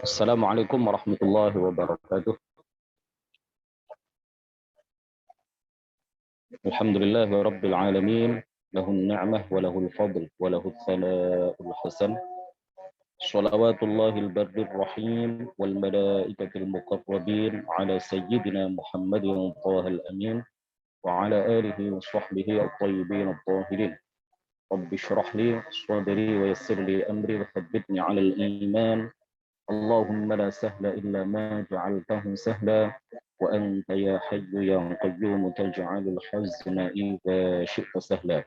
Assalamualaikum warahmatullahi wabarakatuh. Alhamdulillahi rabbil alamin. Lahun ni'mah wa lahul fadl wa lahul thana'ul hasan. Salawatullahil barrir rahim wal malaikatil muqarrabin ala sayyidina Muhammadin tahal amin wa ala alihi wa sahbihi at-tayyibin at-tahirin. Rabbi shrah li sadri wa yassir li amri wa thabbitni 'alal iman. اللهم لا سهل إلا ما جعلته سهلا وأنت يا حي يا قيوم تجعل الحزن إذا شئت سهلا.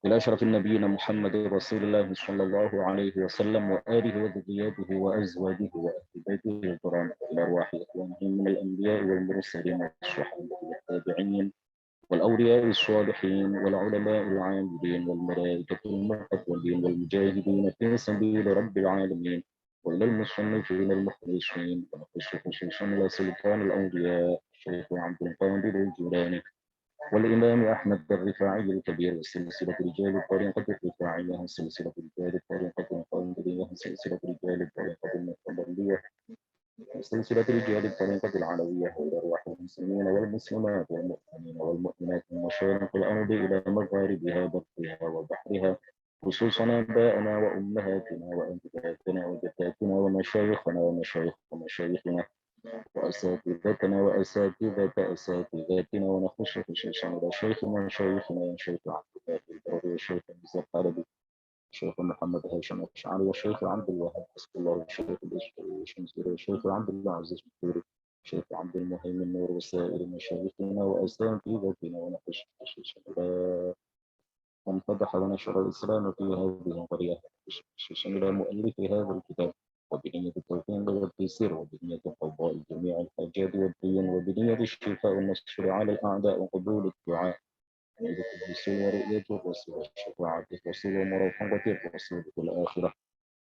إلى أشرف النبيين محمد رسول الله صلى الله عليه وسلم وآله وذرياته وأزواجه وأهل بيته الكرام إلى أرواح إخوانهم من الأنبياء والمرسلين والصحابة والتابعين والأولياء الصالحين والعلماء العاملين والملائكة المقربين والمجاهدين في سبيل رب العالمين وإلى المصنفين المخلصين ونخص خصوصا إلى سلطان الأولياء الشيخ عبد القادر الجيلاني والإمام أحمد الرفاعي الكبير وسلسلة رجال الطريقة الرفاعية سلسلة رجال الطريقة القادرية سلسلة رجال الطريقة المقبلية سلسلة رجال الطريقة العلوية وإلى أرواح المسلمين والمسلمات والمؤمنين والمؤمنات من مشارق الأرض إلى مغاربها برها وبحرها خصوصا آبائنا وأمهاتنا وأجدادنا وجداتنا ومشايخنا ومشايخ ومشايخنا وأساتذتنا وأساتذة أساتذتنا ونخص خصوصا إلى شيخ مشايخنا يا شيخ عبد الله البر والشيخ مزار العربي الشيخ محمد هاشم الأشعري والشيخ عبد الوهاب حسب الله والشيخ الشمسيري والشيخ عبد الله عزيز الدوري الشيخ عبد المهيمن نور وسائر مشايخنا وأساتذتنا ونخص خصوصا إلى من فتح ونشر الإسلام في هذه القرية خصوصا إلى مؤلف هذا الكتاب وبنية التوفيق والتيسير وبنية قضاء جميع الحاجات والدين وبنية الشفاء والنصر على الأعداء وقبول الدعاء ورؤية الرسول ورؤية الرسول والشفاعة الرسول ومرافقة الرسول في الآخرة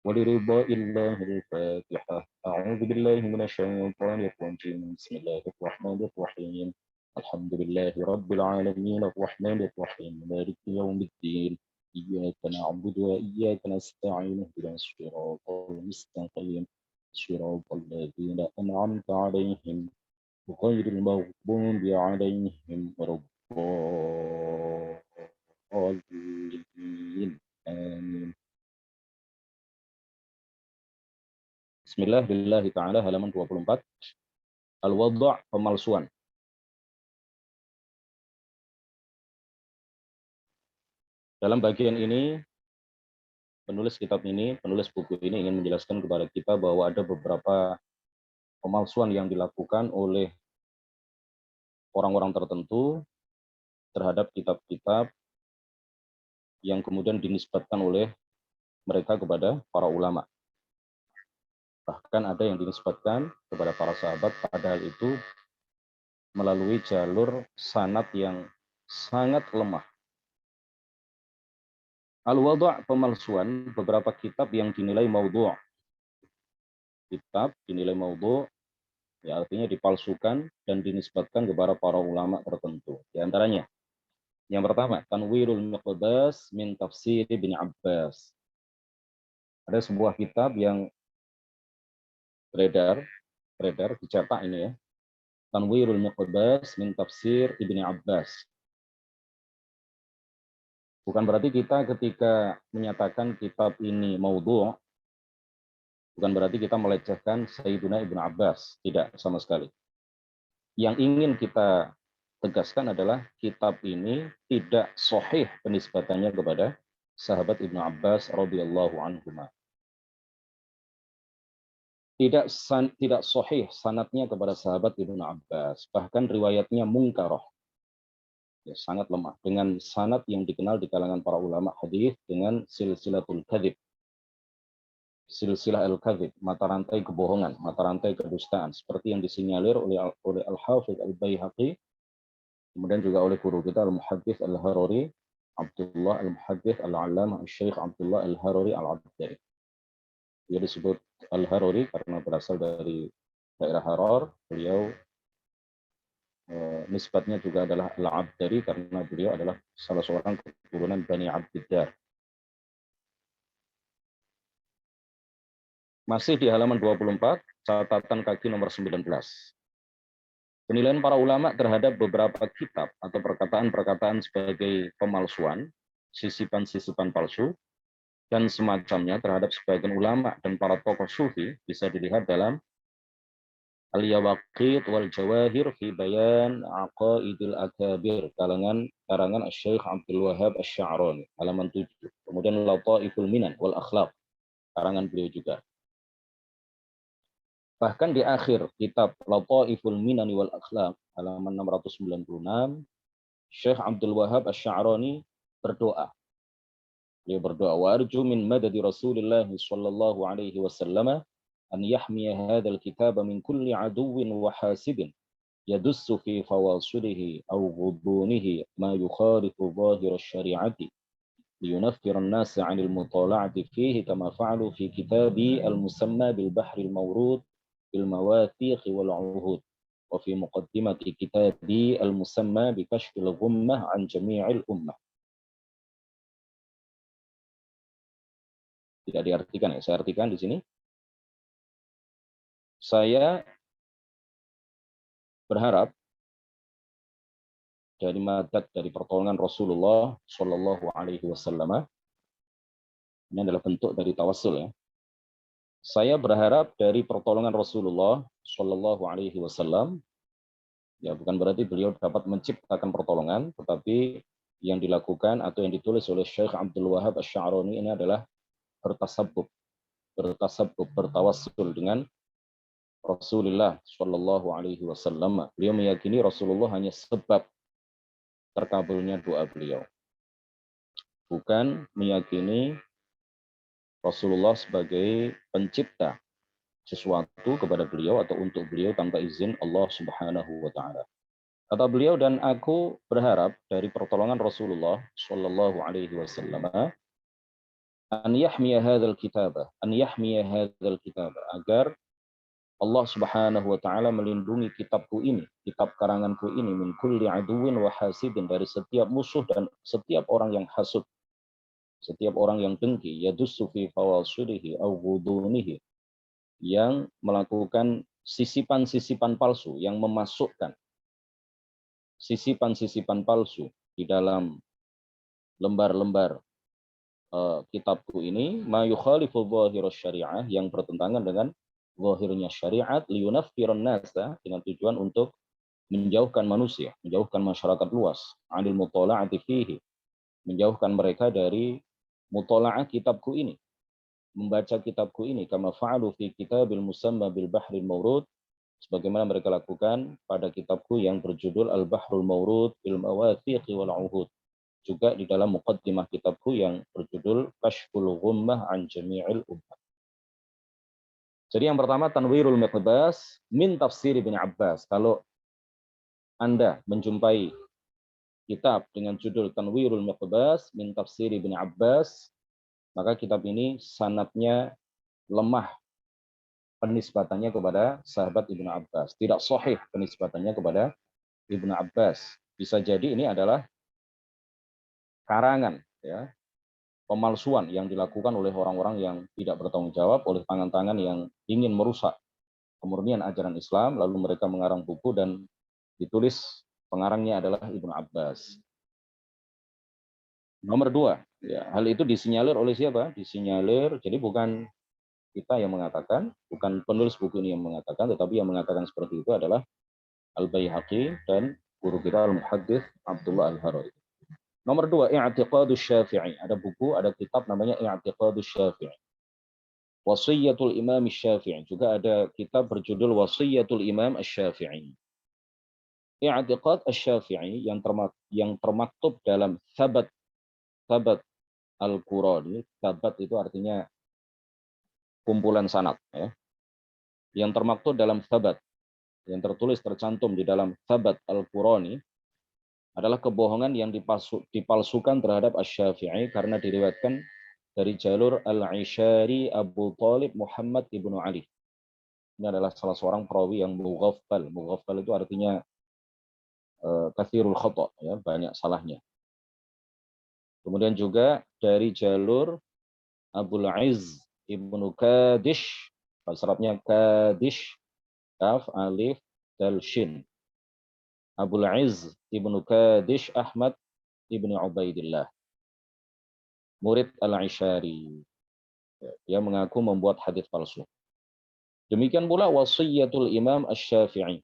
ولرضاء الله الفاتحة. أعوذ بالله من الشيطان الرجيم. بسم الله الرحمن الرحيم. الحمد لله رب العالمين الرحمن الرحيم مالك يوم الدين إياك نعبد وإياك نستعين اهدنا الصراط المستقيم صراط الذين أنعمت عليهم غير المغضوب عليهم ولا الضالين آمين. Bismillah, billahi ta'ala, halaman 24. Al-Wadha' pemalsuan. Dalam bagian ini, penulis buku ini ingin menjelaskan kepada kita bahwa ada beberapa pemalsuan yang dilakukan oleh orang-orang tertentu terhadap kitab-kitab yang kemudian dinisbatkan oleh mereka kepada para ulama. Bahkan ada yang dinisbatkan kepada para sahabat, padahal itu melalui jalur sanad yang sangat lemah. Al-Wadha' pemalsuan, beberapa kitab yang dinilai maudhu'. Kitab dinilai maudhu', ya artinya dipalsukan dan dinisbatkan kepada para ulama tertentu. Di antaranya, yang pertama, Tanwirul Miqbas min Tafsir Ibn Abbas. Ada sebuah kitab yang beredar dicetak ini ya. Tanwirul Miqbas min Tafsir Ibn Abbas. Bukan berarti kita ketika menyatakan kitab ini maudhu', bukan berarti kita melecehkan Sayyiduna Ibnu Abbas. Tidak, sama sekali. Yang ingin kita tegaskan adalah kitab ini tidak sahih penisbatannya kepada sahabat Ibnu Abbas radhiyallahu anhuma. Tidak sahih sanadnya kepada sahabat Ibnu Abbas. Bahkan riwayatnya munkarah. Ya, sangat lemah. Dengan sanad yang dikenal di kalangan para ulama hadis dengan silsilatul kadzib. Silsilah al-kadzib, mata rantai kebohongan, mata rantai kedustaan, seperti yang disinyalir oleh Al-Hafidz Al-Baihaqi, kemudian juga oleh guru kita Al-Muhaddits Al-Harari, Abdullah Al-Muhaddits Al-Allamah Syekh Abdullah Al-Harari Al-Abdari. Dia disebut Al-Harari karena berasal dari daerah Harar. Beliau nisbatnya juga adalah Al-Abdari karena beliau adalah salah seorang keturunan Bani Abdiddar. Masih di halaman 24, catatan kaki nomor 19. Penilaian para ulama terhadap beberapa kitab atau perkataan-perkataan sebagai pemalsuan, sisipan-sisipan palsu, dan semacamnya terhadap sebagian ulama dan para tokoh sufi bisa dilihat dalam Al-Yawaqit wal Jawahir fi Bayan Aqaidil Akabir karangan Syekh Abdul Wahab Asy-Sya'rani halaman 7. Kemudian Lataiful Minan wal Akhlaq karangan beliau juga. Bahkan di akhir kitab Lataiful Minan wal Akhlaq halaman 696, Syekh Abdul Wahab Asy-Sya'rani berdoa. Beliau berdoa, warju min madadi Rasulillah sallallahu alaihi wasallam an yahmiya hadzal kitab min kulli aduwwin wa hasidin yadussu fi fawasidihi aw ghudunihi ma yukhalifu dhahir asy-syari'ati liyunaffira an-nas 'anil mutala'ati fihi kama fa'alu fi kitabi al-musamma bil bahri al-mawrud bil mawathiq wal 'uhud wa fi muqaddimati kitabi al-musamma bi kashfil ghummah 'an jami'il ummah. Tidak diartikan ya, saya artikan di sini. Saya berharap dari madad dari pertolongan Rasulullah Shallallahu Alaihi Wasallam, ini adalah bentuk dari tawassul ya. Saya berharap dari pertolongan Rasulullah Shallallahu Alaihi Wasallam, ya bukan berarti beliau dapat menciptakan pertolongan, tetapi yang dilakukan atau yang ditulis oleh Syekh Abdul Wahab Asy-Sya'rani ini adalah bertasabbub, bertawassul dengan Rasulullah Shallallahu Alaihi Wasallam. Beliau meyakini Rasulullah hanya sebab terkabulnya doa beliau, bukan meyakini Rasulullah sebagai pencipta sesuatu kepada beliau atau untuk beliau tanpa izin Allah Subhanahu wa taala. Kata beliau, dan aku berharap dari pertolongan Rasulullah Shallallahu Alaihi Wasallam an yahmiya hadzal kitab, agar Allah Subhanahu wa taala melindungi kitabku ini, kitab karanganku ini min kulli aduwwin wa hasidin, dari setiap musuh dan setiap orang yang hasud, setiap orang yang dengki, yadussu fi fawasidihi aw ghudunihi, yang melakukan sisipan-sisipan palsu, yang memasukkan sisipan-sisipan palsu di dalam lembar-lembar kitabku ini, ma yukhalifu dhahirasy syariah, yang bertentangan dengan zahirnya syariat, liyunaffiran nasa, dengan tujuan untuk menjauhkan manusia, menjauhkan masyarakat luas, anil mutala'ati fihi, menjauhkan mereka dari mutala'ah kitabku ini, membaca kitabku ini, kama fa'alu fi kitabil musamma bil bahril mawrud, sebagaimana mereka lakukan pada kitabku yang berjudul Al-Bahrul Mawrud bil Mawathiq wal 'Uhud, juga di dalam muqaddimah kitabku yang berjudul Kashful Ghummah an Jami'il Ummah. Jadi yang pertama, Tanwirul Miqbas min tafsir Ibnu Abbas. Kalau Anda menjumpai kitab dengan judul Tanwirul Miqbas min tafsir Ibnu Abbas, maka kitab ini sanadnya lemah penisbatannya kepada sahabat Ibnu Abbas. Tidak sahih penisbatannya kepada Ibnu Abbas. Bisa jadi ini adalah karangan, ya, pemalsuan yang dilakukan oleh orang-orang yang tidak bertanggung jawab, oleh tangan-tangan yang ingin merusak kemurnian ajaran Islam, lalu mereka mengarang buku dan ditulis pengarangnya adalah Ibnu Abbas. Nomor dua, ya, hal itu disinyalir oleh siapa? Disinyalir, jadi bukan kita yang mengatakan, bukan penulis buku ini yang mengatakan, tetapi yang mengatakan seperti itu adalah Al-Baihaqi dan guru kita Al-Muhaddits Abdullah Al-Harawi. Nomor dua, I'tiqadus Syafi'i. Ada buku, ada kitab namanya I'tiqadus Syafi'i. Wasiyatul Imam Syafi'i. Juga ada kitab berjudul Wasiyatul Imam Syafi'i. I'tiqad Syafi'i yang termaktub dalam Thabat Al-Qurani. Thabat itu artinya kumpulan sanad, ya. Yang termaktub dalam Thabat, yang tertulis tercantum di dalam Thabat Al-Qurani, adalah kebohongan yang dipalsukan terhadap Asy-Syafi'i karena diriwayatkan dari jalur Al-Ishari Abu Thalib Muhammad ibnu Ali. Ini adalah salah seorang perawi yang mughaffal. Mughaffal itu artinya katsirul khata', ya, banyak salahnya. Kemudian juga dari jalur Abul Izz ibnu Kadish Bahasa Arabnya Kadish, kaf, alif, dal, shin. Abul Izz ibnu Kadish Ahmad ibnu Ubaidillah, murid Al-Ishari. Dia mengaku membuat hadis palsu. Demikian pula Wasiyatul Imam Asy-Syafi'i.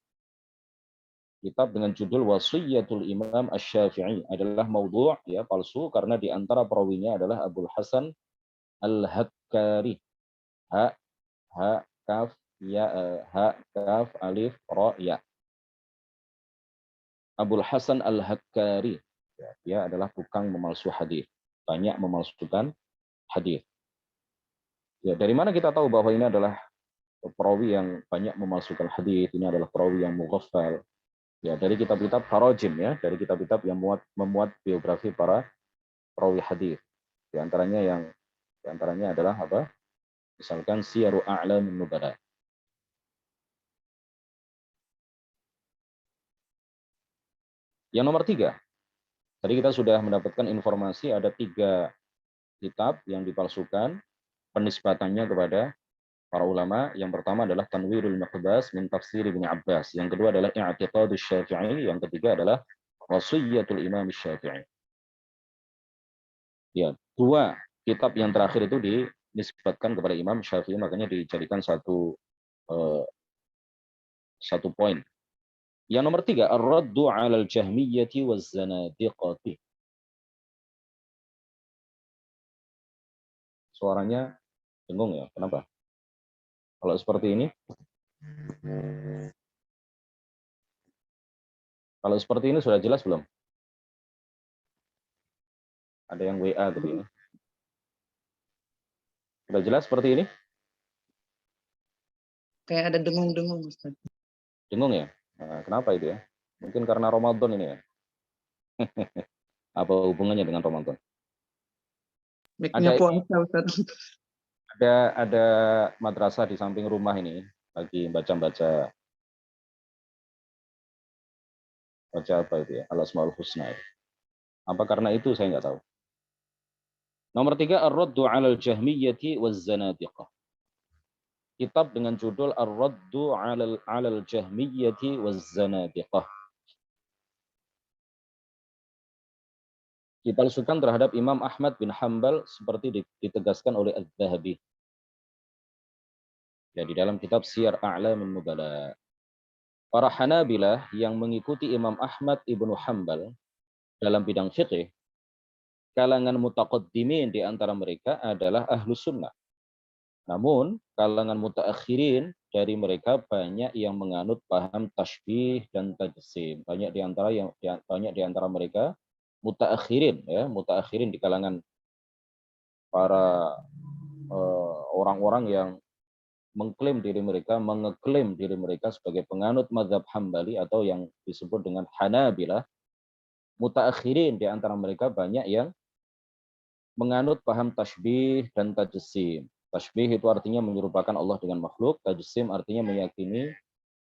Kitab dengan judul Wasiyatul Imam Asy-Syafi'i adalah maudhu', ya, palsu, karena di antara perawinya adalah Abul Hasan Al-Hakkari. Ha, ha, kaf, ya, ha, kaf, alif, ra, ya. Abul Hasan Al-Hakkari. Ya, dia adalah tukang memalsu hadis. Banyak memalsukan hadis. Ya, dari mana kita tahu bahwa ini adalah perawi yang banyak memalsukan hadis, ini adalah perawi yang mughaffal? Ya, dari kitab-kitab tarajim, ya, dari kitab-kitab yang memuat biografi para perawi hadis. Di antaranya adalah apa? Misalkan Siyaru A'lamin Nubala. Yang nomor 3, tadi kita sudah mendapatkan informasi ada 3 kitab yang dipalsukan penisbatannya kepada para ulama. Yang pertama adalah Tanwirul Maqbas min Tafsir Ibnu Abbas. Yang kedua adalah I'tiqadus Syafi'i. Yang ketiga adalah Wasiyatul Imam Syafi'i. Ya, 2 kitab yang terakhir itu dinisbatkan kepada Imam Syafi'i, makanya dijadikan satu poin. Yang nomor 3, Ar-Raddu 'alal Jahmiyyati waz Zanadiqati. Suaranya dengung ya, kenapa? Kalau seperti ini? Kalau seperti ini sudah jelas belum? Ada yang WA gitu ya. Sudah jelas seperti ini? Kayak ada dengung-dengung, Ustaz. Dengung ya? Nah, kenapa itu ya? Mungkin karena Ramadan ini ya. Apa hubungannya dengan Ramadan? Mic-nya puasa, Ustaz. Ada madrasah di samping rumah ini lagi baca apa itu ya? Al-Asmaul Husna. Apa karena itu saya nggak tahu. Nomor 3, Ar-Raddu 'alal Jahmiyyati waz Zanadiqah. Kitab dengan judul Ar-Raddu 'alal Jahmiyyati waz Zanadiqah. Dipalsukan terhadap Imam Ahmad bin Hanbal seperti ditegaskan oleh Az-Zahabi. Ya, di dalam kitab Siyar A'lamin Nubala. Para Hanabilah yang mengikuti Imam Ahmad ibnu Hanbal dalam bidang fikih, kalangan mutaqaddimin di antara mereka adalah ahlu sunnah. Namun, kalangan mutaakhirin dari mereka banyak yang menganut paham tasybih dan tajsim. Banyak di antara mereka mutaakhirin, ya, mutaakhirin di kalangan para orang-orang yang mengeklaim diri mereka sebagai penganut mazhab Hambali atau yang disebut dengan Hanabilah. Mutaakhirin di antara mereka banyak yang menganut paham tasybih dan tajsim. Tasybih itu artinya menyerupakan Allah dengan makhluk, tajsim artinya meyakini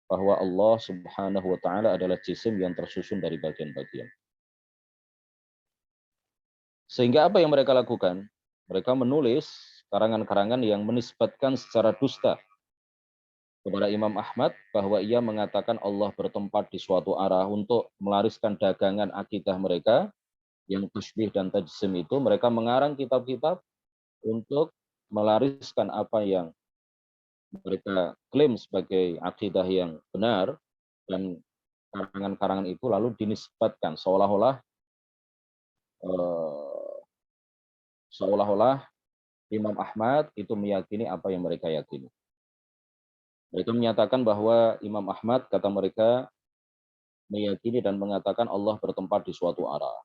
bahwa Allah Subhanahu wa taala adalah jisim yang tersusun dari bagian-bagian. Sehingga apa yang mereka lakukan? Mereka menulis karangan-karangan yang menisbatkan secara dusta kepada Imam Ahmad bahwa ia mengatakan Allah bertempat di suatu arah untuk melariskan dagangan akidah mereka yang tasybih dan tajsim itu. Mereka mengarang kitab-kitab untuk melariskan apa yang mereka klaim sebagai akidah yang benar, dan karangan-karangan itu lalu dinisbatkan seolah-olah Imam Ahmad itu meyakini apa yang mereka yakini. Mereka menyatakan bahwa Imam Ahmad, kata mereka, meyakini dan mengatakan Allah bertempat di suatu arah.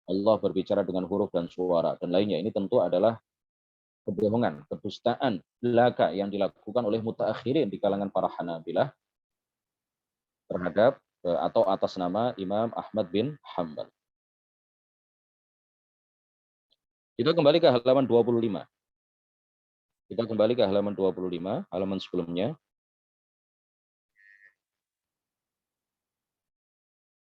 Allah berbicara dengan huruf dan suara dan lainnya. Ini tentu adalah kebohongan, kedustaan, belaka yang dilakukan oleh mutaakhirin di kalangan para Hanabilah terhadap atau atas nama Imam Ahmad bin Hanbal. Kita kembali ke halaman 25. Kita kembali ke halaman 25, halaman sebelumnya.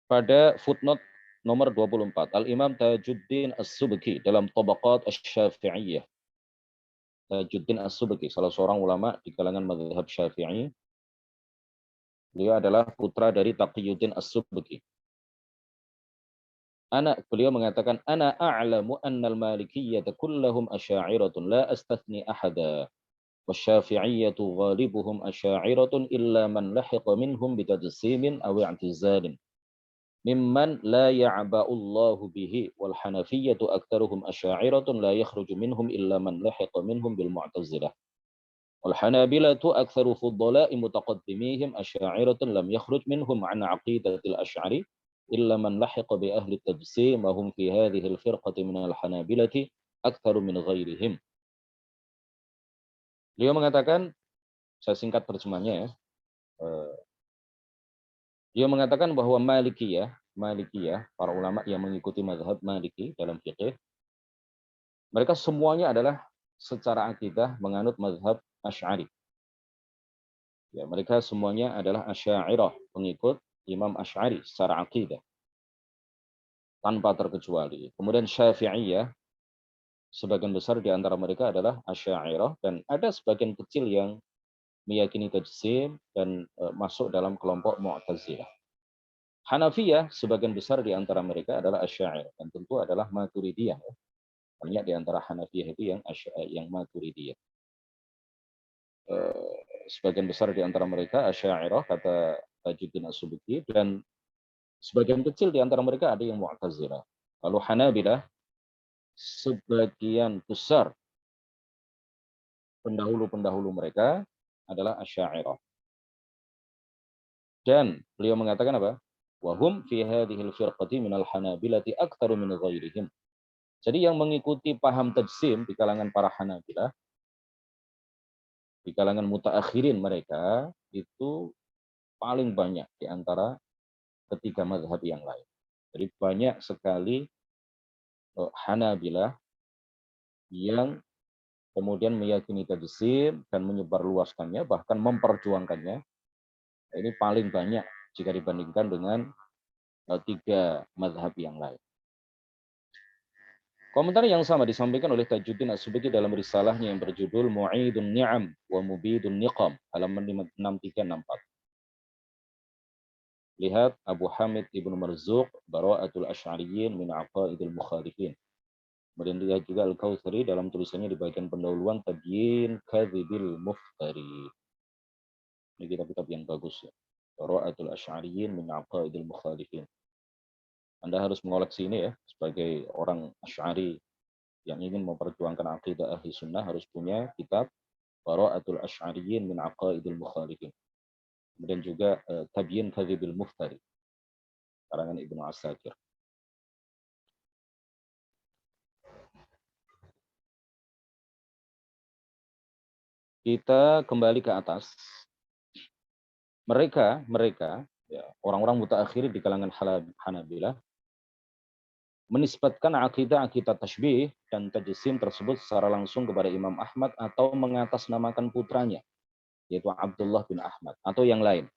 Pada footnote nomor 24, Al-Imam Tajuddin As-Subki dalam Tabaqat Asy-Syafi'iyah Tajuddin As-Subki, salah seorang ulama di kalangan mazhab Syafi'i. Beliau adalah putra dari Taqiyuddin As-Subki. Beliau mengatakan, ana a'lamu annal malikiyyata kullahum asy'a'iratun la astathni ahada. Wasyafi'iyyatu ghalibuhum asy'a'iratun illa man lahiqa minhum bitajsimin aw i'tizalin. Mimman la ya'ba'ullahu bihi wal hanafiyyatu aktsaruhum asy'a'iratun la yakhruju minhum illa man lahiqa minhum bil mu'tazilah. Wal hanabilatu aktsaru fuddala'i mutaqaddimihim asy'a'iratun lam yakhruj minhum 'an 'aqidatil asy'ari illa man lahiqa bi ahli tajsim wa hum fi hadhihi al firqati min al hanabilati aktsaru min ghairihim. Beliau mengatakan, saya singkat terjemahnya ya. Dia mengatakan bahwa Malikiyah, para ulama yang mengikuti mazhab Maliki dalam fikih, mereka semuanya adalah secara akidah menganut mazhab Asy'ari. Ya, mereka semuanya adalah Asy'ariyah, pengikut Imam Asy'ari secara akidah. Tanpa terkecuali. Kemudian Syafi'iyah, sebagian besar di antara mereka adalah Asy'ariyah dan ada sebagian kecil yang meyakini tajsim dan masuk dalam kelompok Mu'tazilah. Hanafiyah sebagian besar di antara mereka adalah Asy'ariyah dan tentu adalah Maturidiyah. Banyak di antara Hanafiyah itu yang Maturidiyah. Sebagian besar di antara mereka Asy'ariyah kata Tajuddin As-Subki dan sebagian kecil di antara mereka ada yang Mu'tazilah. Lalu Hanabilah sebagian besar pendahulu-pendahulu mereka adalah Asy'ariyah. Dan beliau mengatakan apa? Wa hum fi hadhil firqati minal hanabilati aktsaru min ghairihim. Jadi yang mengikuti paham tajsim di kalangan para Hanabilah, di kalangan mutaakhirin mereka itu paling banyak di antara ketiga mazhab yang lain. Jadi banyak sekali Hanabilah yang kemudian meyakini tajsim dan menyebarluaskannya, bahkan memperjuangkannya. Ini paling banyak jika dibandingkan dengan tiga mazhab yang lain. Komentar yang sama disampaikan oleh Tajuddin As-Subki dalam risalahnya yang berjudul Mu'idun Ni'am wa Mubidun Niqam, halaman 6364. Lihat Abu Hamid Ibnu Marzuq, Bara'atul Asy'ariyyin min Aqaidil Mukhalifin. Kemudian lihat juga Al-Kautsari dalam tulisannya di bagian pendahuluan Tabyin Kadzibil Muftari. Ini kitab-kitab yang bagus ya. Bara'atul Asy'ariyyin min Aqaidil Mukhalifin. Anda harus mengoleksi ini ya, sebagai orang Asy'ari yang ingin memperjuangkan akidah ahli sunnah harus punya kitab Bara'atul Asy'ariyyin min Aqaidil Mukhalifin. Kemudian juga Tabyin Kadzibil Muftari, karangan Ibnu Asakir. Kita kembali ke atas. Mereka ya, orang-orang mutaakhir di kalangan Hanabilah menisbatkan akidah tasybih dan tajsim tersebut secara langsung kepada Imam Ahmad atau mengatasnamakan putranya, yaitu Abdullah bin Ahmad, atau yang lain.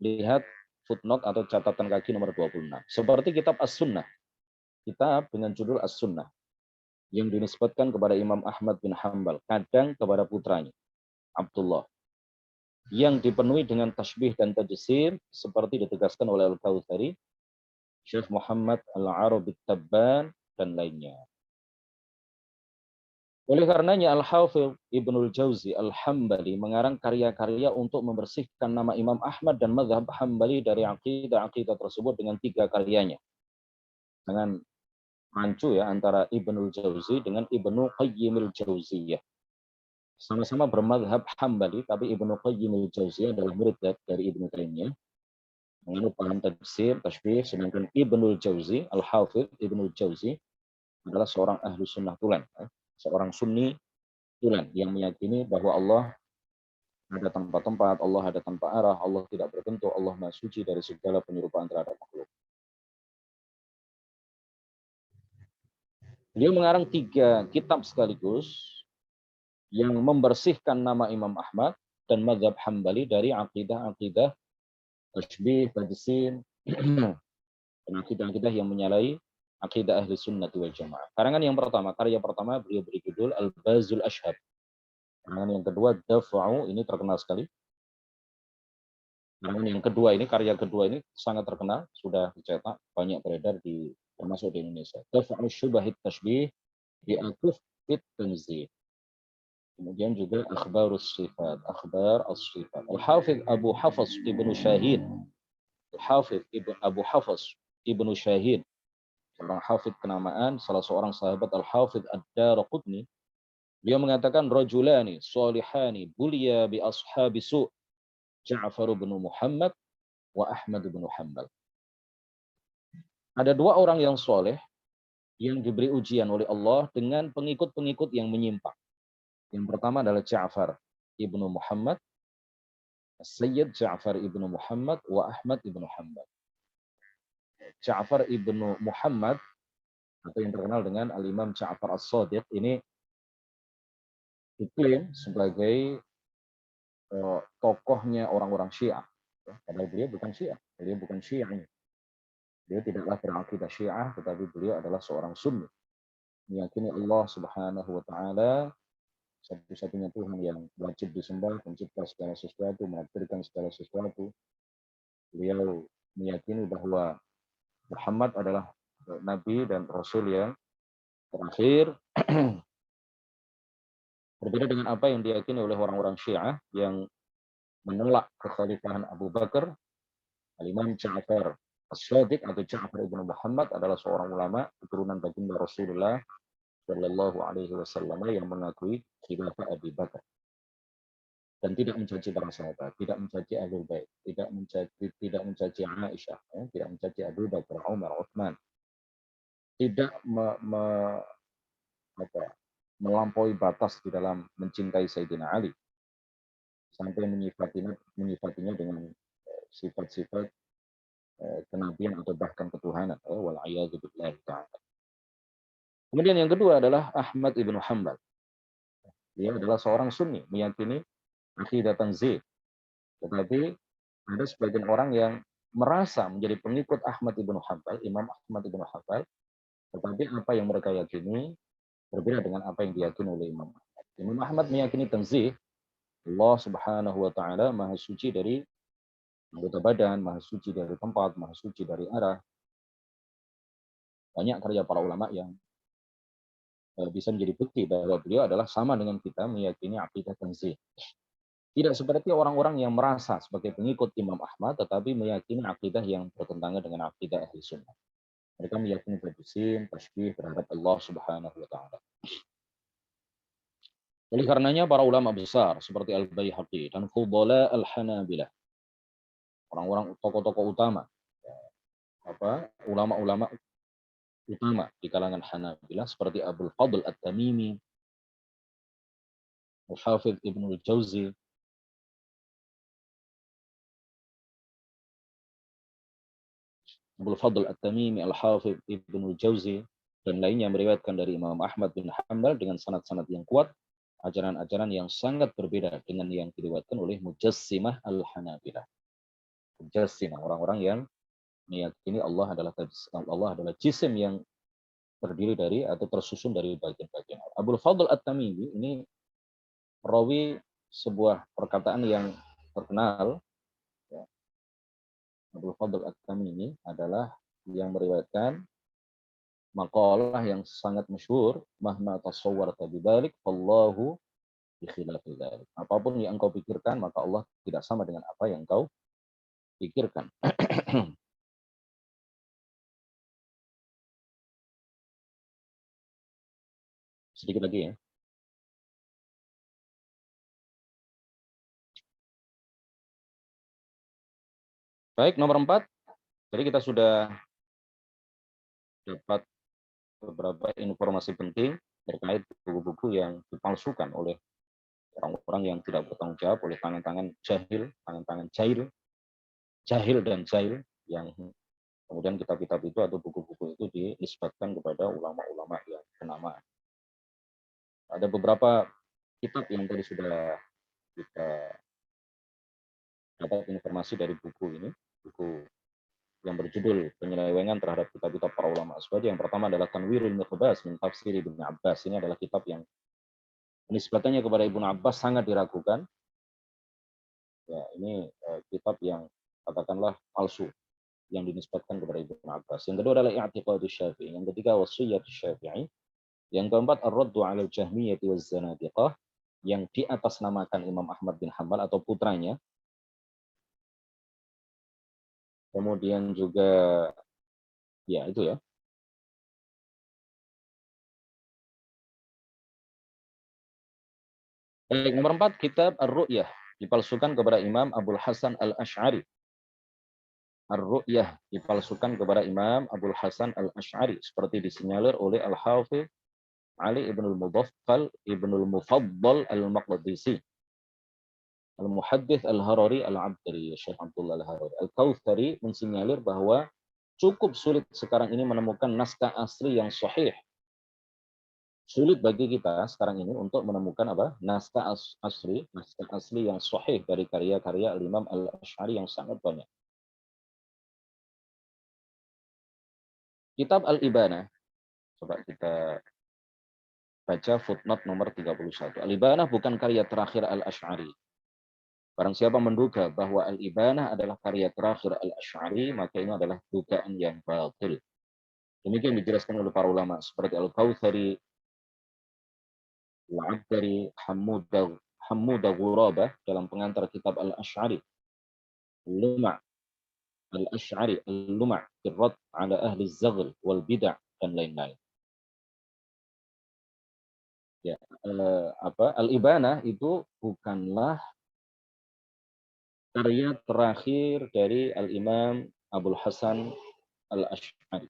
Lihat footnote atau catatan kaki nomor 26. Seperti kitab As-Sunnah, kitab dengan judul As-Sunnah, yang dinisbatkan kepada Imam Ahmad bin Hanbal, kadang kepada putranya, Abdullah, yang dipenuhi dengan tasybih dan tajsim, seperti ditegaskan oleh Al-Kautsari, Syekh Muhammad Al-Arabi Tabban, dan lainnya. Oleh karenanya Al-Hafidh Ibnul Jauzi Al-Hambali mengarang karya-karya untuk membersihkan nama Imam Ahmad dan mazhab Hambali dari akidah-akidah tersebut dengan 3 karyanya. Dengan rancu ya antara Ibnul Jauzi dengan Ibnu Qayyimil Jauziyah. Sama-sama bermazhab Hambali, tapi Ibnu Qayyimil Jauziyah adalah murid dari Ibnu Taimiyah. Mengenai paham tafsir, tasybih, sedangkan Ibnul Jauzi, Al-Hafidh Ibnul Jauzi adalah seorang ahlu sunnah tulen, seorang sunni tulen yang meyakini bahwa Allah ada tanpa tempat, Allah ada tanpa arah, Allah tidak berbentuk, Allah maha suci dari segala penyerupaan terhadap makhluk. Beliau mengarang 3 kitab sekaligus yang membersihkan nama Imam Ahmad dan mazhab Hambali dari akidah-akidah tasybih, tajsim, dan akidah-akidah yang menyalahi Aqidah Ahli Sunnati wal Jamaah. Karangan yang pertama, karya pertama beliau beri judul Al-Bazul Ashhab. Karangan yang kedua Dafa'u, ini terkenal sekali. Karangan yang kedua ini, karya kedua ini sangat terkenal, sudah dicetak, banyak beredar termasuk di Indonesia. Dafa'u Syubahit Tashbih Bi'akuf Fit Tanzih. Kemudian juga Akhbarus Sifat, Akhbar As-Sifat. Al-Hafidh Abu Hafaz Ibnu Syahid. Al-Hafidh Abu Hafaz Ibnu Syahid, seorang hafidh kenamaan, salah seorang sahabat Al-Hafidh Ad-Daraqutni. Dia mengatakan rajulani salihani buliya bi ashabi su' Ja'far bin Muhammad wa Ahmad bin Hanbal. Ada dua orang yang soleh yang diberi ujian oleh Allah dengan pengikut-pengikut yang menyimpang. Yang pertama adalah Ja'far ibnu Muhammad, Sayyid Ja'far ibnu Muhammad wa Ahmad ibnu Hanbal. Ja'far ibnu Muhammad atau yang terkenal dengan Al-Imam Ja'far As-Shadiq ini diklaim sebagai tokohnya orang-orang Syiah. Padahal beliau bukan Syiah, beliau bukan Syiah ini. Beliau tidaklah berakidah Syiah, tetapi beliau adalah seorang Sunni. Meyakini Allah Subhanahu wa taala satu-satunya Tuhan yang wajib disembah, pencipta segala sesuatu, menakdirkan segala sesuatu. Beliau meyakini bahwa Muhammad adalah nabi dan rasul yang terakhir. Berbeda dengan apa yang diyakini oleh orang-orang Syiah yang menolak kekhalifahan Abu Bakar. Al-Imam Ja'far As-Shadiq atau Ja'far ibnu Muhammad adalah seorang ulama keturunan baginda Rasulullah Shallallahu Alaihi Wasallam yang mengakui khilafah Abu Bakar dan tidak mencaci para sahabat, tidak mencaci Ahlul Bait, tidak mencaci Aisyah, tidak mencaci Abu Bakar, Umar, Utsman, tidak melampaui batas di dalam mencintai Sayyidina Ali sampai menyifatinya dengan sifat-sifat kenabian atau bahkan ketuhanan. Wal'iyadzubillahi ta'ala. Kemudian yang kedua adalah Ahmad ibnu Hanbal. Dia adalah seorang Sunni, meyakini akidah tanzih. Tetapi ada sebagian orang yang merasa menjadi pengikut Ahmad ibnu Hanbal, Imam Ahmad ibnu Hanbal, tetapi apa yang mereka yakini berbeda dengan apa yang diyakini oleh Imam Ahmad. Imam Ahmad meyakini tanzih, Allah Subhanahu wa taala maha suci dari anggota badan, maha suci dari tempat, maha suci dari arah. Banyak karya para ulama yang bisa menjadi bukti bahwa beliau adalah sama dengan kita meyakini akidah tanzih. Tidak seperti orang-orang yang merasa sebagai pengikut Imam Ahmad, tetapi meyakini akidah yang bertentangan dengan akidah Ahli Sunnah. Mereka meyakini tajusim, tasbih terhadap Allah Subhanahu wa taala. Oleh karenanya para ulama besar seperti Al-Baihaqi dan Fudala Al-Hanabilah, orang-orang tokoh-tokoh utama, ulama-ulama utama di kalangan Hanabilah seperti Abdul Fadl At-Tamimi, Al-Hafidh Ibnul Jauzi, Abdul Fadl At-Tamimi, Al-Hafidh Ibnul Jauzi, dan lainnya meriwayatkan dari Imam Ahmad bin Hanbal dengan sanad-sanad yang kuat, ajaran-ajaran yang sangat berbeda dengan yang diriwayatkan oleh Mujassimah Al-Hanabilah. Mujassimah, orang-orang yang meyakini Allah adalah jisim yang terdiri dari atau tersusun dari bagian-bagian. Abdul Fadl At-Tamimi ini perawi sebuah perkataan yang terkenal. Abdul Fadl At-Tamimi adalah yang meriwayatkan maqalah yang sangat masyhur, mahma tasawwarta bidzalik fallahu bi khilafi dzalik. Apapun yang engkau pikirkan, maka Allah tidak sama dengan apa yang engkau pikirkan. Sedikit lagi ya. Baik, nomor 4. Jadi kita sudah dapat beberapa informasi penting terkait buku-buku yang dipalsukan oleh orang-orang yang tidak bertanggung jawab, oleh tangan-tangan jahil dan jahil, yang kemudian kitab-kitab itu atau buku-buku itu dinisbatkan kepada ulama-ulama yang kenamaan. Ada beberapa kitab yang tadi sudah kita dapat informasi dari buku ini, buku yang yang berjudul penyelewengan terhadap kitab-kitab para ulama asbadi. Yang pertama adalah Tanwirul Miqbas min Tafsir Ibnu Abbas. Ini adalah kitab yang nisbatannya kepada Ibnu Abbas sangat diragukan. Ya, ini kitab yang katakanlah palsu yang dinisbatkan kepada Ibnu Abbas. Yang kedua adalah I'tiqadus Syafi'i. Yang ketiga Wasiyatus Syafi'i. Yang keempat Ar-Raddu 'alal Jahmiyati waz Zanadiqah, yang diatasnamakan Imam Ahmad bin Hanbal atau putranya. Kemudian juga ya itu ya. Baik, nomor 4 kitab Ar-Ru'yah, dipalsukan kepada Imam Abul Hasan Al-Asy'ari. Ar-Ru'yah dipalsukan kepada Imam Abul Hasan Al-Asy'ari seperti disinyalir oleh Al-Hafidz Ali Ibnul Mudaffal Ibnul Mufaddal Al-Maqdisi, Al-Muhaddits Al-Harari Al-Abdari, Syekh Abdullah Al-Harari. Al-Kautsari mensinyalir bahwa cukup sulit sekarang ini menemukan naskah asli yang sahih. Sulit bagi kita sekarang ini untuk menemukan naskah asli yang sahih dari karya-karya Imam Al-Asy'ari yang sangat banyak. Kitab Al-Ibanah, coba kita baca footnote nomor 31. Al-Ibanah bukan karya terakhir Al-Asy'ari. Barang siapa menduga bahwa Al-Ibanah adalah karya terakhir Al-Asy'ari, maka ini adalah dugaan yang batil. Demikian dijelaskan oleh para ulama seperti Al-Kautsari, Al-Abdari, Hammuda Ghurabah dalam pengantar kitab Al-Asy'ari, Luma' Al-Asy'ari, Al-Luma' Firrat ala ahli zaghl wal bid'ah, dan lain-lain. Ya, Al-Ibanah itu bukanlah karya terakhir dari Al-Imam Abul Hasan Al-Asy'ari.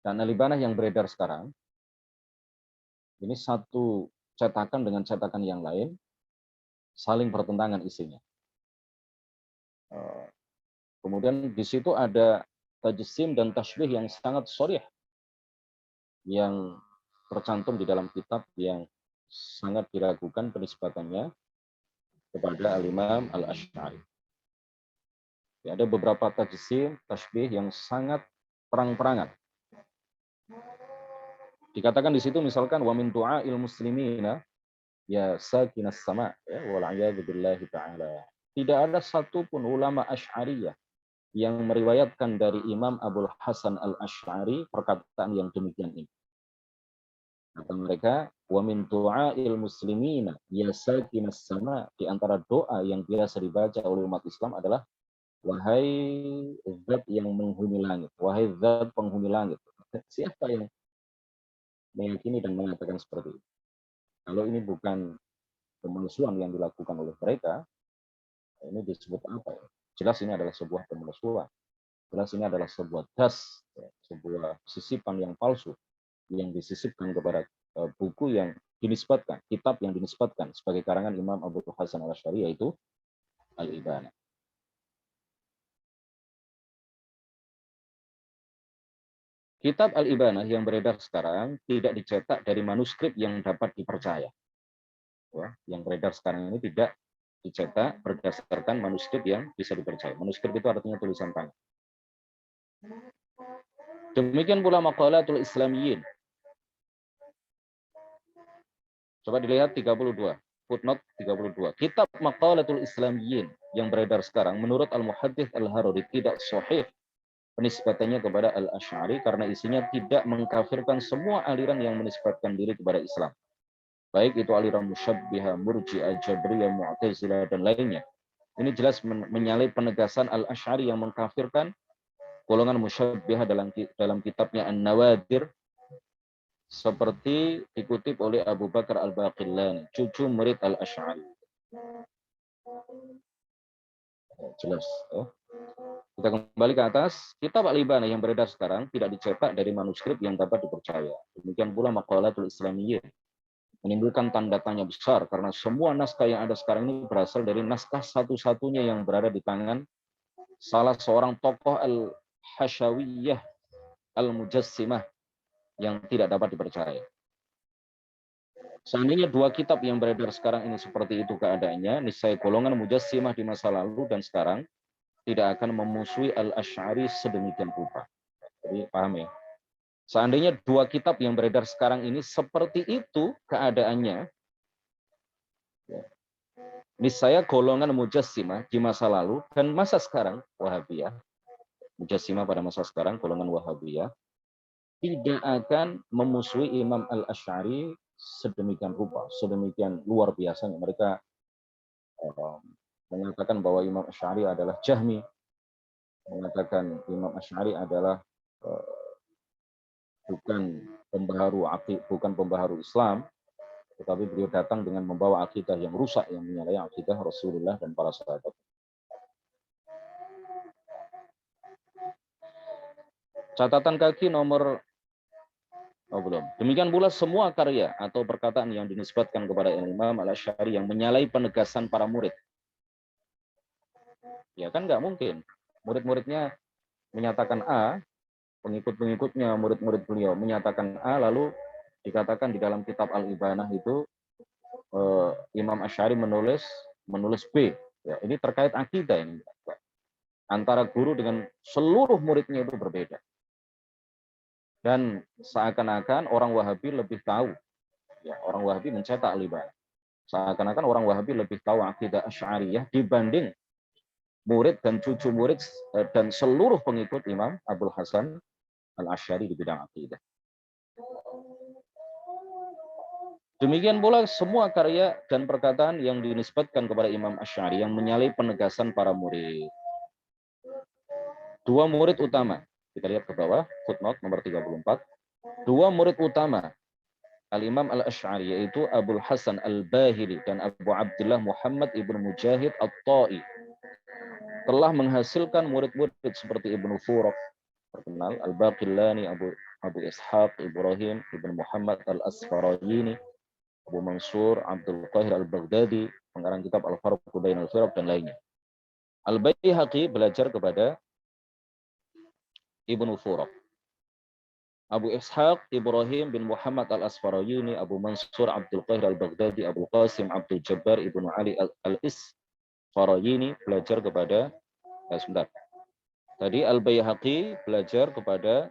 Dan Al-Ibanah yang beredar sekarang, ini satu cetakan dengan cetakan yang lain, saling bertentangan isinya. Kemudian di situ ada tajsim dan tashbih yang sangat sharih, yang tercantum di dalam kitab yang sangat diragukan penisbatannya kepada Al-Imam Al-Asy'ari. Ya, ada beberapa tajsim, tashbih yang sangat perang-perangan. Dikatakan di situ misalkan wa min du'a'il muslimina ya sakinas sama, ya wal a'yadu billahi ta'ala. Tidak ada satupun ulama Asy'ariyah yang meriwayatkan dari Imam Abul Hasan Al-Asy'ari perkataan yang demikian ini. Kata mereka, wa min du'a'il muslimina ya sakinas sama, di antara doa yang biasa dibaca oleh umat Islam adalah wahai zat yang menghuni langit, wahai zat penghuni langit. Siapa yang meyakini dan mengatakan seperti itu? Kalau ini bukan pemalsuan yang dilakukan oleh mereka, ini disebut apa ya? Jelas ini adalah sebuah pemalsuan. Jelas ini adalah sebuah das, ya, sebuah sisipan yang palsu yang disisipkan kepada buku yang dinisbatkan, kitab yang dinisbatkan sebagai karangan Imam Abul Hasan Al-Asy'ari, yaitu Al-Ibanah. Kitab Al-Ibanah yang beredar sekarang tidak dicetak dari manuskrip yang dapat dipercaya. Ya, yang beredar sekarang ini tidak dicetak berdasarkan manuskrip yang bisa dipercaya. Manuskrip itu artinya tulisan tangan. Demikian pula Maqalatul Islamiyyin. Coba dilihat 32, footnote 32. Kitab Maqalatul Islamiyyin yang beredar sekarang menurut Al-Muhaddits Al-Harari tidak sahih penisbatannya kepada Al-Asy'ari karena isinya tidak mengkafirkan semua aliran yang menisbatkan diri kepada Islam. Baik itu aliran Musyabbihah, Murji'ah, Jabriyah, Mu'tazilah, dan lainnya. Ini jelas menyalip penegasan Al-Asy'ari yang mengkafirkan golongan Musyabbihah dalam kitabnya An-Nawadir, seperti dikutip oleh Abu Bakar Al-Baqillani, cucu murid Al-Asy'ari. Jelas. Ya. Kita kembali ke atas. Kitab Al-Ibanah yang beredar sekarang tidak dicetak dari manuskrip yang dapat dipercaya. Demikian pula Maqalatul Islamiyyin. Menimbulkan tanda tanya besar karena semua naskah yang ada sekarang ini berasal dari naskah satu-satunya yang berada di tangan salah seorang tokoh Al-Hasyawiyah Al-Mujassimah yang tidak dapat dipercaya. Seandainya dua kitab yang beredar sekarang ini seperti itu keadaannya, niscaya golongan Mujassimah di masa lalu dan sekarang tidak akan memusuhi Al-Asy'ari sedemikian rupa. Jadi paham ya? Seandainya dua kitab yang beredar sekarang ini seperti itu keadaannya, ya, niscaya golongan Mujassimah di masa lalu dan masa sekarang Wahabiyah, Mujassimah pada masa sekarang golongan Wahabiyah tidak akan memusuhi Imam Al-Asy'ari sedemikian rupa, sedemikian luar biasanya. Mereka mengatakan bahwa Imam Asy'ari adalah Jahmi, mengatakan Imam Asy'ari adalah bukan pembaharu Islam, tetapi beliau datang dengan membawa akidah yang rusak, yang menyalahi akidah Rasulullah dan para sahabat. Catatan kaki nomor belum. Demikian pula semua karya atau perkataan yang dinisbatkan kepada Imam Al-Asy'ari yang menyalahi penegasan para murid. Ya kan nggak mungkin. Murid-muridnya menyatakan A, pengikut-pengikutnya, murid-murid beliau menyatakan A, lalu dikatakan di dalam kitab Al-Ibanah itu Imam Asy'ari menulis B. Ya, ini terkait akidah ini. Antara guru dengan seluruh muridnya itu berbeda. Dan seakan-akan orang Wahabi lebih tahu. Ya, orang Wahabi mencetak Al-Ibanah. Seakan-akan orang Wahabi lebih tahu akidah Asy'ariyah dibanding murid dan cucu murid dan seluruh pengikut Imam Abul Hasan Al-Asy'ari di bidang akidah. Demikian pula semua karya dan perkataan yang dinisbatkan kepada Imam Asy'ari yang menyalahi penegasan para murid. Dua murid utama, kita lihat ke bawah, footnote nomor 34. Dua murid utama Al-Imam Al-Asy'ari yaitu Abul Hasan Al-Bahili dan Abu Abdullah Muhammad ibn Mujahid At-Ta'i telah menghasilkan murid-murid seperti Ibnu Furaq, terkenal, Al-Baqillani, Abu Ishaq Ibrahim ibn Muhammad Al-Asfarayini, Abu Mansur Abdul Qahir Al-Baghdadi, pengarang kitab Al-Farq Bainal Firaq dan lainnya. Al-Baihaqi belajar kepada Ibnu Furaq. Abu Ishaq Ibrahim bin Muhammad Al-Asfarayini, Abu Mansur Abdul Qahir Al-Baghdadi, Abu Qasim Abdul Jabbar ibnu Ali Al-Isfarayini belajar kepada Tadi Al-Baihaqi belajar kepada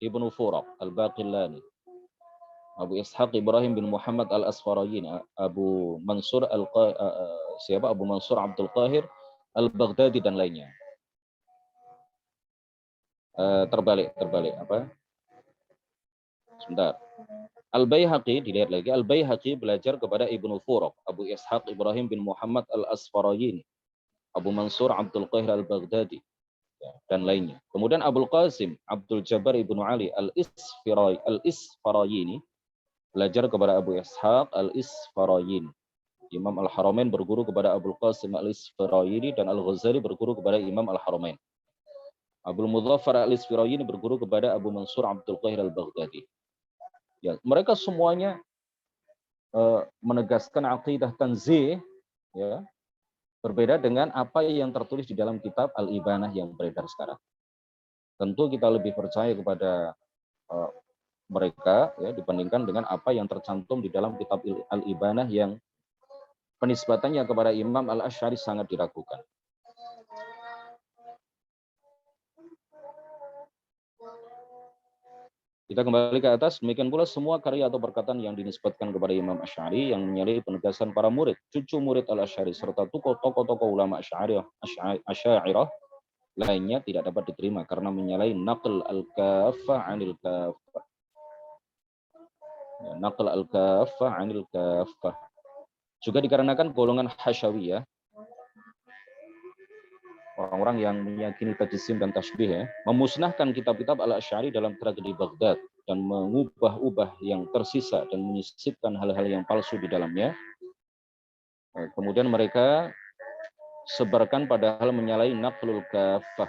Ibnu Furaq, Al-Baqillani. Abu Ishaq Ibrahim bin Muhammad Al-Asfarayini, Abu Mansur Abu Mansur Abdul Qahir Al-Baghdadi dan lainnya. Terbalik apa? Sebentar. Al-Baihaqi, dilihat lagi, Al-Baihaqi belajar kepada Ibnu Furaq, Abu Ishaq Ibrahim bin Muhammad Al-Asfarayini, Abu Mansur Abdul Qahir Al-Baghdadi dan lainnya. Kemudian Abul Qasim Abdul Jabbar ibnu Ali Al-Isfarayini belajar kepada Abu Ishaq Al-Isfarayini. Imam Al-Haramain berguru kepada Abul Qasim Al-Isfarayini dan Al-Ghazali berguru kepada Imam Al-Haramain. Abul Mudhaffar Al-Isfarayini berguru kepada Abu Mansur Abdul Qahir Al-Baghdadi. Ya, mereka semuanya menegaskan akidah tanzih, ya, berbeda dengan apa yang tertulis di dalam kitab Al-Ibanah yang beredar sekarang. Tentu kita lebih percaya kepada mereka ya dibandingkan dengan apa yang tercantum di dalam kitab Al-Ibanah yang penisbatannya kepada Imam Al-Asy'ari sangat diragukan. Kita kembali ke atas. Demikian pula semua karya atau perkataan yang dinisbatkan kepada Imam Asy'ari yang menyalahi penegasan para murid, cucu murid Al-Asy'ari serta tokoh-tokoh ulama Asy'ariyah lainnya tidak dapat diterima karena menyalahi naql al-kaffah 'anil kaffah. Ya, naql al-kaffah 'anil kaffah. Juga dikarenakan golongan Hasyawiyah, orang-orang yang meyakini tajsim dan tasbih, ya, memusnahkan kitab-kitab Al-Asy'ari dalam tragedi Baghdad dan mengubah-ubah yang tersisa dan menyisipkan hal-hal yang palsu di dalamnya. Kemudian mereka sebarkan padahal menyalahi naqlul kaffah.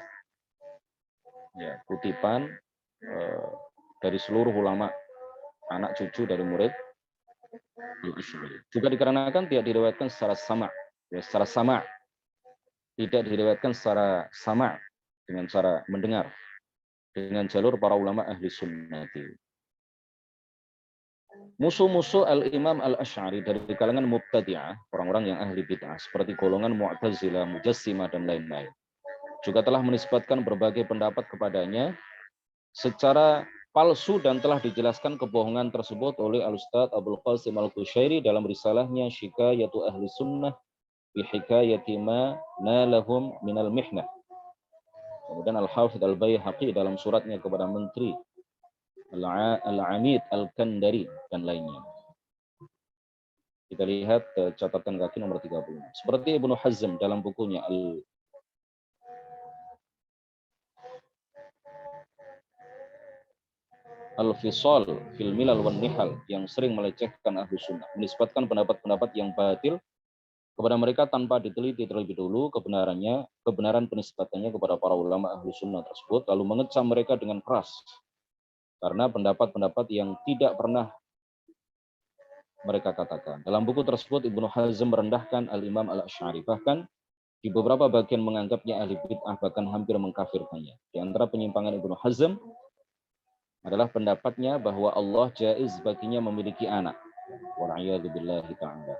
Ya, kutipan dari seluruh ulama, anak cucu dari murid Al-Asy'ari. Juga dikarenakan tidak diriwayatkan secara sama, ya, secara sama. Tidak diriwayatkan secara sama dengan cara mendengar dengan jalur para ulama ahli sunnati. Musuh-musuh Al-Imam Al-Asy'ari dari kalangan mubtadi'ah, orang-orang yang ahli bid'ah seperti golongan Mu'tazilah, Mujassimah dan lain-lain. juga telah menisbatkan berbagai pendapat kepadanya secara palsu dan telah dijelaskan kebohongan tersebut oleh Al-Ustadz Abdul Qasim Al-Qushairi dalam risalahnya Syikayatu Ahli Sunnah bi hikayati ma nalahum minal mihnah. Kemudian Al-Hafidz Al-Baihaqi dalam suratnya kepada Menteri Al-Amid Al-Kandari dan lainnya. Kita lihat catatan kaki nomor 30. Seperti Ibnu Hazm dalam bukunya Al-Fisal fil Milal wan Nihal yang sering melecehkan ahlu sunnah, menisbatkan pendapat-pendapat yang batil kepada mereka tanpa diteliti terlebih dulu kebenaran penisbatannya kepada para ulama ahlu sunnah tersebut, lalu mengecam mereka dengan keras karena pendapat-pendapat yang tidak pernah mereka katakan. Dalam buku tersebut Ibnu Hazm merendahkan Al-Imam Al-Asy'ari, bahkan di beberapa bagian menganggapnya ahli bid'ah, bahkan hampir mengkafirkannya. Di antara penyimpangan Ibnu Hazm adalah pendapatnya bahwa Allah jaiz baginya memiliki anak. Wal'iyadzubillahi ta'ala.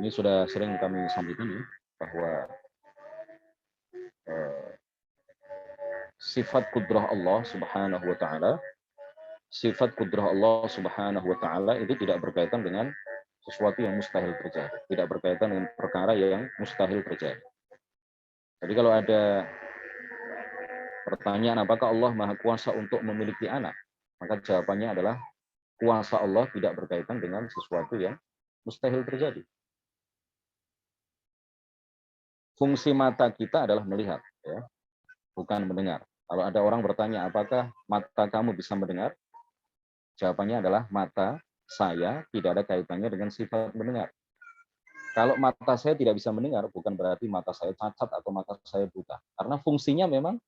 Ini sudah sering kami sampaikan ya, bahwa sifat kudrah Allah subhanahu wa ta'ala, sifat kudrah Allah subhanahu wa ta'ala itu tidak berkaitan dengan sesuatu yang mustahil terjadi. Tidak berkaitan dengan perkara yang mustahil terjadi. Jadi kalau ada pertanyaan apakah Allah Maha Kuasa untuk memiliki anak, maka jawabannya adalah kuasa Allah tidak berkaitan dengan sesuatu yang mustahil terjadi. Fungsi mata kita adalah melihat, ya, bukan mendengar. Kalau ada orang bertanya apakah mata kamu bisa mendengar, jawabannya adalah mata saya tidak ada kaitannya dengan sifat mendengar. Kalau mata saya tidak bisa mendengar, bukan berarti mata saya cacat atau mata saya buta. Karena fungsinya memang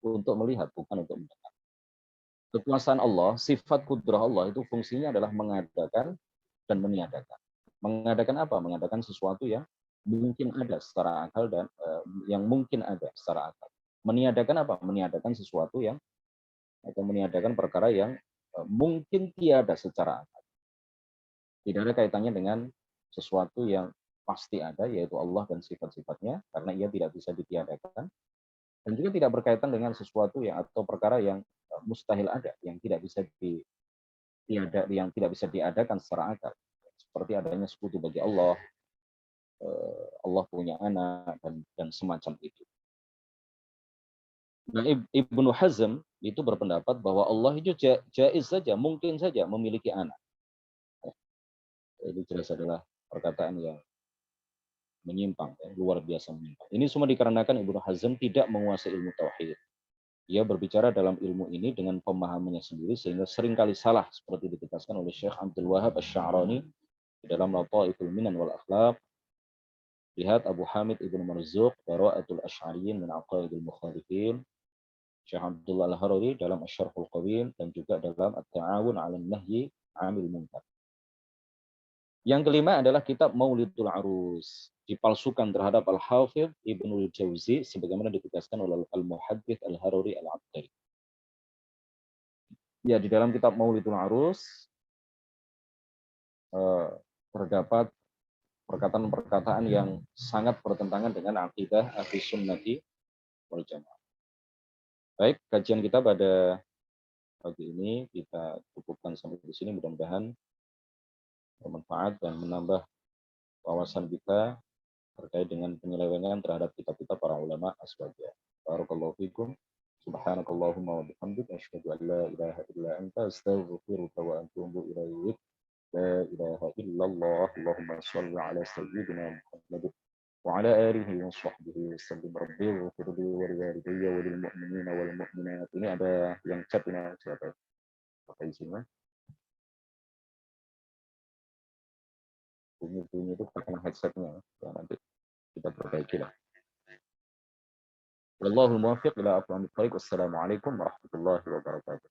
untuk melihat, bukan untuk mendengar. Kekuasaan Allah, sifat kudrah Allah itu fungsinya adalah mengadakan dan meniadakan. Mengadakan apa? Mengadakan sesuatu yang mungkin ada secara akal dan yang mungkin ada secara akal. Meniadakan apa? Meniadakan sesuatu yang atau meniadakan perkara yang mungkin tiada secara akal. Tidak ada kaitannya dengan sesuatu yang pasti ada, yaitu Allah dan sifat-sifatnya, karena ia tidak bisa ditiadakan. Dan juga tidak berkaitan dengan sesuatu yang atau perkara yang mustahil ada, yang tidak bisa diadakan secara akal. Seperti adanya sekutu bagi Allah, Allah punya anak dan semacam itu. Nah, Ibnu Hazm itu berpendapat bahwa Allah itu jaiz saja, mungkin saja memiliki anak. Ini jelas adalah perkataan yang menyimpang, ya, luar biasa menyimpang. Ini semua dikarenakan Ibnu Hazm tidak menguasai ilmu tauhid. Ia berbicara dalam ilmu ini dengan pemahamannya sendiri sehingga seringkali salah, seperti ditegaskan oleh Syekh Abdul Wahab Asy-Sya'rani di dalam Lataiful Minan wal Akhlaq. Lihat Abu Hamid Ibnu Marzuq Bara'atul Asy'ariyyin min Aqaidil Mukhalifin, Syekh Abdullah Al-Harari dalam Asy-Syarhul Qawim, dan juga dalam At-Ta'awun 'alan Nahyi 'anil Munkar. Yang kelima adalah kitab Maulidul Arus, dipalsukan terhadap Al-Hafidz Ibnul Jauzi sebagaimana ditegaskan oleh Al-Muhaddits Al-Harari Al-Abdari. Ya, di dalam kitab Maulidul Arus terdapat perkataan-perkataan yang sangat bertentangan dengan akidah Ahli Sunnati wal Jamaah. Baik, kajian kita pada pagi ini kita cukupkan sampai di sini, mudah-mudahan bermanfaat dan menambah wawasan kita terkait dengan penyelewengan terhadap kitab-kitab para ulama asbabiyah. Barakallahu fikum. Subhanakallahumma wa bihamdika asyhadu an la ilaha illa anta astaghfiruka wa atubu ilaik. La ilaha illallah. Allahumma shalli ala sayyidina Muhammad wa ala alihi wa sahbihi wasallim. Rabbi ighfir li wa liwalidayya wa lil mu'minina wal mu'minat. Ini ada yang chat ini, siapa? Apa isinya? Bunyi-bunyi itu karena headsetnya, ya, nanti kita perbaiki lah. Wallahul muwaffiq ila aqwamit thoriq. Wassalamualaikum warahmatullahi wabarakatuh.